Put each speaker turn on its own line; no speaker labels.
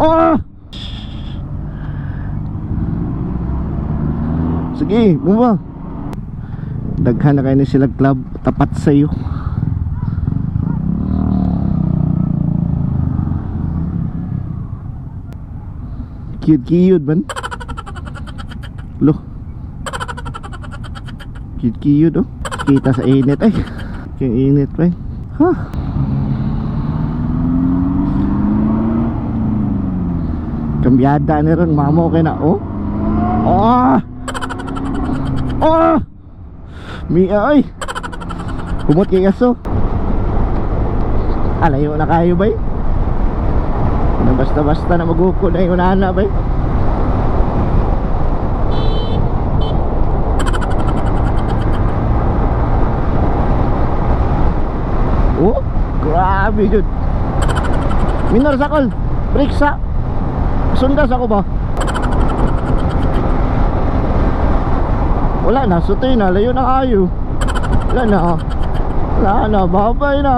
Oh! Sige, bumaba. Daghan na kayo ni sila club. Tapat sa'yo. Cute man. Loh. Cute oh. Kita sa init ay. Yung init pa eh. Huh. Kambyada na rin. Mamo kayo na oh. Oh. Oh. Mia ay. Kumot kay aso. Alayo na kayo bay. Basta-basta na maguko na yung nana bay. Oh, grabe yun. Minor sakol. Break sa. Sundas ako ba? Wala na, sutoy na. Layo na kayo. Wala na. Wala na, babay na.